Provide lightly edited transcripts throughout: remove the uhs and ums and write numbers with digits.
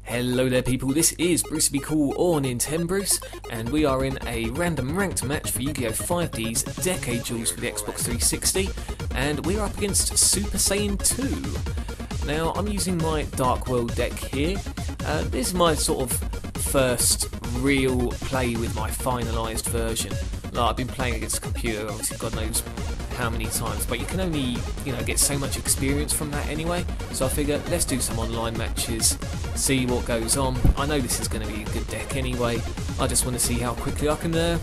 Hello there people, this is Brucey Be Cool or Nintendo, and we are in a random ranked match for Yu-Gi-Oh! 5D's Decade Duels for the Xbox 360, and we are up against supersayin2. Now, I'm using my Dark World deck here. This is my sort of first real play with my finalised version. Like, I've been playing against the computer, obviously God knows how many times, but you can only, get so much experience from that anyway, so I figure let's do some online matches, see what goes on. I know this is going to be a good deck anyway, I just want to see how quickly I can, do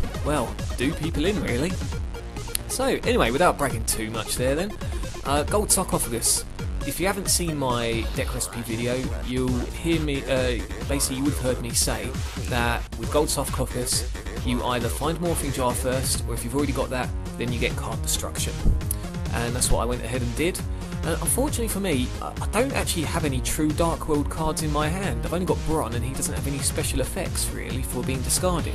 people in really. So anyway, without bragging too much there then, Gold Sarcophagus. If you haven't seen my deck recipe video, you'll hear me, basically you would have heard me say that with Gold Sarcophagus, you either find Morphing Jar first, or if you've already got that, then you get card destruction. And that's what I went ahead and did. Unfortunately for me, I don't actually have any true Dark World cards in my hand. I've only got Bron, and he doesn't have any special effects really for being discarded.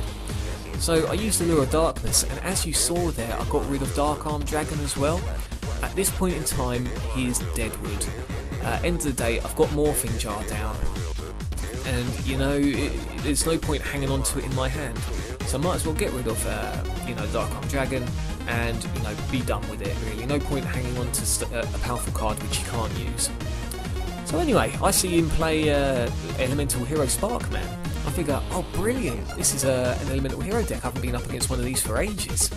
So I used the Lure of Darkness, and as you saw there, I got rid of Dark Arm Dragon as well. At this point in time, he is deadwood. End of the day, I've got Morphing Jar down, and there's no point hanging on to it in my hand. So I might as well get rid of, Dark Arm Dragon, and be done with it. Really, no point hanging on to a powerful card which you can't use. So anyway, I see him play Elemental Hero Sparkman. I figure, oh brilliant, this is an Elemental Hero deck. I haven't been up against one of these for ages.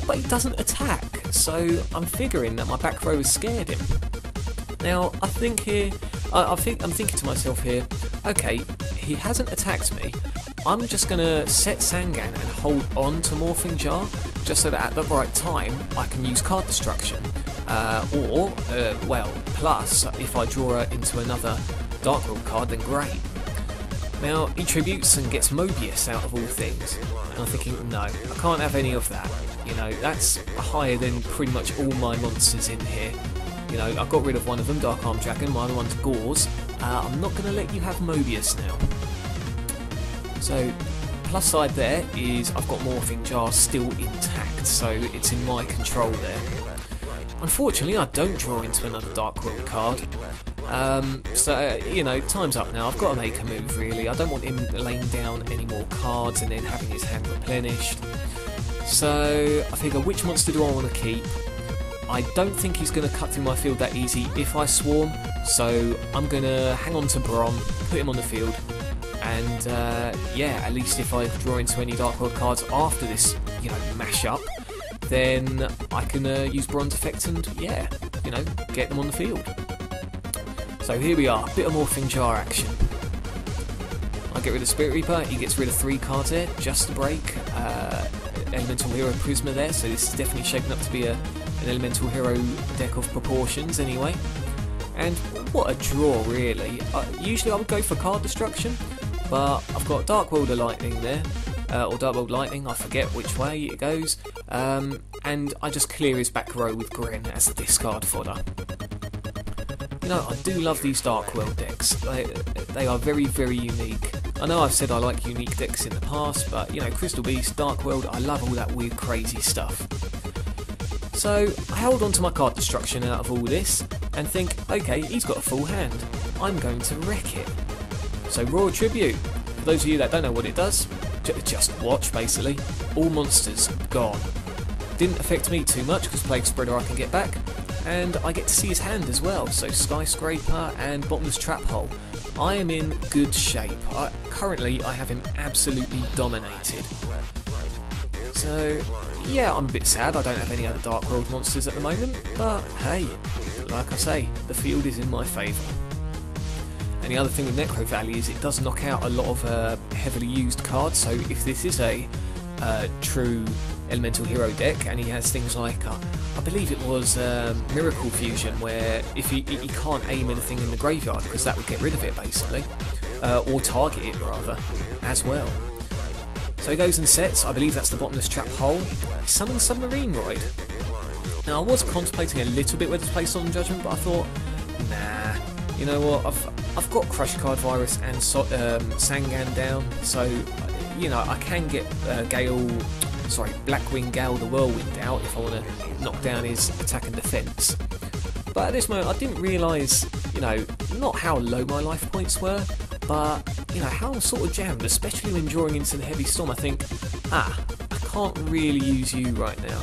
But he doesn't attack, so I'm figuring that my back row has scared him. Now, I think here, I'm thinking to myself here, okay, he hasn't attacked me. I'm just going to set Sangan and hold on to Morphing Jar, just so that at the right time I can use card destruction. Plus, if I draw her into another Dark World card, then great. Now, he tributes and gets Mobius out of all things, and I'm thinking, no, I can't have any of that. That's higher than pretty much all my monsters in here. I got rid of one of them, Dark Arm Dragon, my other one's Gauze. I'm not going to let you have Mobius now. So, plus side there is I've got Morphing Jar still intact, so it's in my control there. Unfortunately, I don't draw into another Dark World card. Time's up now. I've got to make a move, really. I don't want him laying down any more cards and then having his hand replenished. So, I figure, which monster do I want to keep? I don't think he's going to cut through my field that easy if I swarm, so I'm going to hang on to Bron, put him on the field, and at least if I draw into any Dark World cards after this, mash up, then I can use Bron's effect and, get them on the field. So here we are, bit of Morphing Jar action. I get rid of Spirit Reaper, he gets rid of 3 cards there, just to break. Elemental Hero Prisma there, so this is definitely shaping up to be an Elemental Hero deck of proportions anyway. And what a draw, really. Usually I would go for card destruction, but I've got Dark World of Lightning there, or Dark World Lightning, I forget which way it goes, and I just clear his back row with Gren as the discard fodder. I do love these Dark World decks. They are very, very unique. I know I've said I like unique decks in the past, but Crystal Beast, Dark World, I love all that weird, crazy stuff. So I hold on to my card destruction out of all this and think, okay, he's got a full hand. I'm going to wreck it. So Royal Tribute. For those of you that don't know what it does, just watch basically. All monsters gone. Didn't affect me too much because Plague Spreader I can get back. And I get to see his hand as well, so Skyscraper and Bottomless Trap Hole. I am in good shape. Currently, I have him absolutely dominated. So, yeah, I'm a bit sad I don't have any other Dark World monsters at the moment, but hey, like I say, the field is in my favour. And the other thing with Necro Valley is it does knock out a lot of heavily used cards, so if this is a true Elemental Hero deck, and he has things like, I believe it was Miracle Fusion, where if he can't aim anything in the graveyard, because that would get rid of it basically, or target it rather, as well. So he goes and sets, I believe that's the Bottomless Trap Hole, he summons Submarine Roid. Now I was contemplating a little bit whether to play Solemn Judgment, but I thought, nah, you know what, I've got Crush Card Virus and Sangan down, so I can get Blackwing Gale the Whirlwind out if I want to knock down his attack and defence. But at this moment I didn't realise, not how low my life points were. but you know how I'm sort of jammed, especially when drawing into the heavy storm. I think, I can't really use you right now.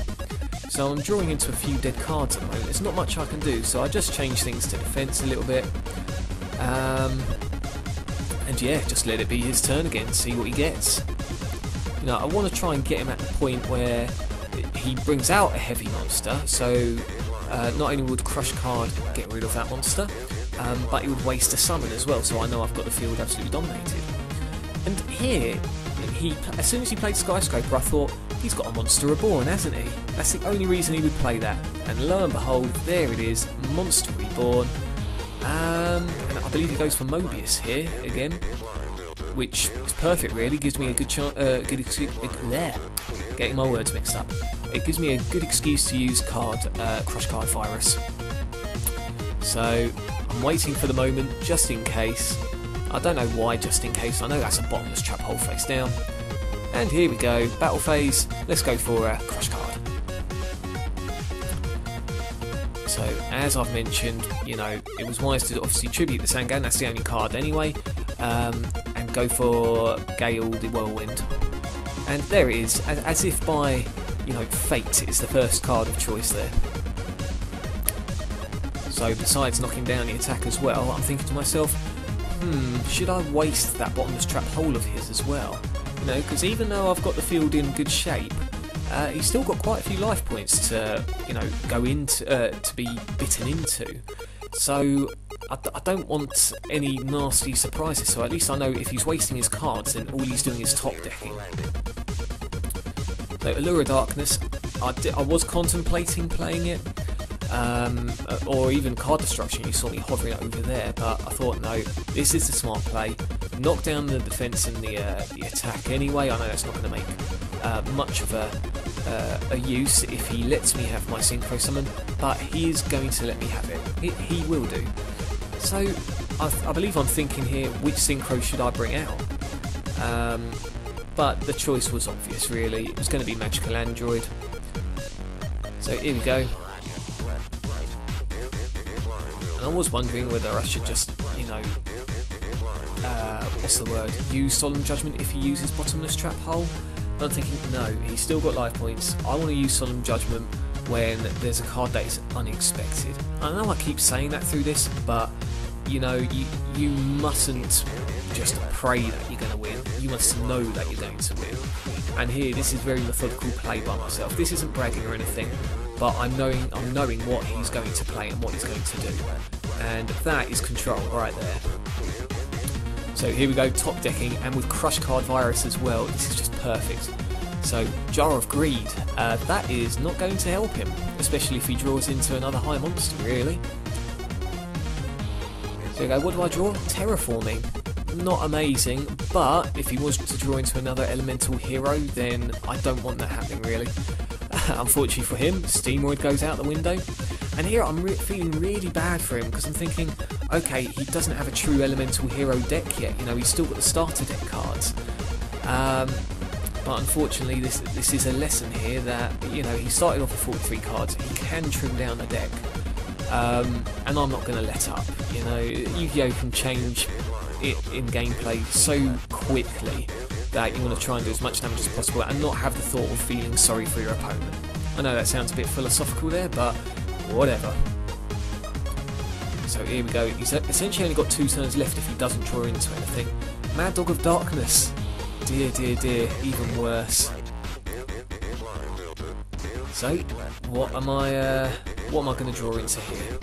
So I'm drawing into a few dead cards at the moment. There's not much I can do, so I just change things to defence a little bit. And yeah, just let it be his turn again, see what he gets. You know, I want to try and get him at the point where he brings out a heavy monster, so not only would Crush card get rid of that monster, but it would waste a summon as well, so I know I've got the field absolutely dominated. And here, as soon as he played Skyscraper, I thought, he's got a Monster Reborn, hasn't he? That's the only reason he would play that. And lo and behold, there it is, Monster Reborn. And I believe he goes for Mobius here again, which is perfect really, gives me a good chance, getting my words mixed up. It gives me a good excuse to use Crush Card Virus. So I'm waiting for the moment, just in case. I don't know why just in case, I know that's a bottomless trap hole face down. And here we go, battle phase, let's go for a Crush card. So as I've mentioned, you know, it was wise to obviously tribute the Sangan, that's the only card anyway, and go for Gale the Whirlwind. And there it is, as if by, you know, fate, it's the first card of choice there. So besides knocking down the attack as well, I'm thinking to myself, should I waste that bottomless trap hole of his as well? You know, because even though I've got the field in good shape, he's still got quite a few life points to, you know, go into, to be bitten into. So I don't want any nasty surprises. So at least I know if he's wasting his cards, then all he's doing is top decking. So Allure of Darkness, I was contemplating playing it, or even Card Destruction. You saw me hovering over there, but I thought no, this is the smart play. Knock down the defense and the attack anyway. I know that's not going to make much of a use if he lets me have my Synchro Summon, but he is going to let me have it. He will do. So I believe I'm thinking here, which Synchro should I bring out? But the choice was obvious really, it was going to be Magical Android. So here we go. And I was wondering whether I should just, you know, what's the word, use Solemn Judgment if he uses Bottomless Trap Hole. But I'm thinking, no, he's still got life points. I want to use Solemn Judgment when there's a card that is unexpected. I know I keep saying that through this, but you know, you mustn't just pray that you're going to win. You must know that you're going to win. And here, this is very methodical play by myself. This isn't bragging or anything, but I'm knowing what he's going to play and what he's going to do. And that is control right there. So here we go, top decking, and with Crush Card Virus as well, this is just perfect. So, Jar of Greed, that is not going to help him, especially if he draws into another high monster, really. So we go, what do I draw? Terraforming. Not amazing, but if he was to draw into another elemental hero, then I don't want that happening, really. Unfortunately for him, Steamoid goes out the window. And here I'm feeling really bad for him, because I'm thinking, okay, he doesn't have a true elemental hero deck yet, you know, he's still got the starter deck cards. But unfortunately this is a lesson here that, you know, he started off with 43 cards, he can trim down the deck. And I'm not going to let up, you know, Yu-Gi-Oh! Can change it in gameplay so quickly that you want to try and do as much damage as possible and not have the thought of feeling sorry for your opponent. I know that sounds a bit philosophical there, but whatever. So here we go, he's essentially only got 2 turns left if he doesn't draw into anything. Mad Dog of Darkness, dear, dear, dear, even worse. So, what am I going to draw into here?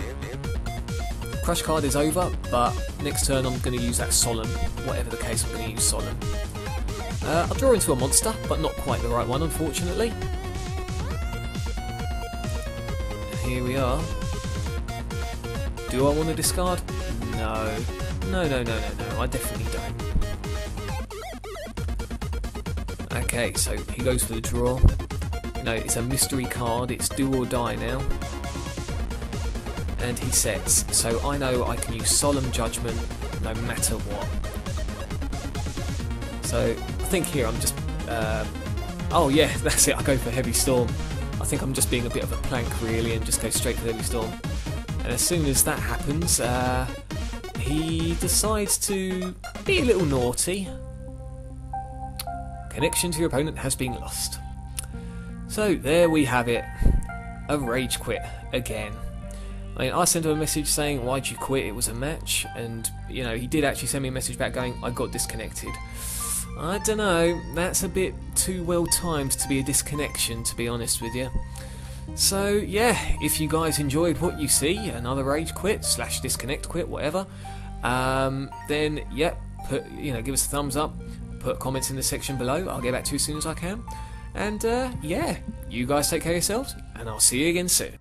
Crush card is over, but next turn I'm going to use that Solemn. Whatever the case, I'm going to use Solemn. I'll draw into a monster, but not quite the right one, unfortunately. And here we are. Do I want to discard? No. No, I definitely don't. Okay, so he goes for the draw. No, it's a mystery card, it's do or die now. And he sets, so I know I can use Solemn Judgment no matter what. So I think here I'm just, oh yeah, that's it, I go for Heavy Storm. I think I'm just being a bit of a plank really and just go straight for Heavy Storm. And as soon as that happens, he decides to be a little naughty. Connection to your opponent has been lost. So there we have it. A rage quit again. I mean, I sent him a message saying, why'd you quit? It was a match. And, you know, he did actually send me a message back going, I got disconnected. I don't know, that's a bit too well timed to be a disconnection, to be honest with you. So, yeah, if you guys enjoyed what you see, another rage quit, / disconnect quit, whatever, then, yeah, give us a thumbs up, put comments in the section below, I'll get back to you as soon as I can. And, yeah, you guys take care of yourselves, and I'll see you again soon.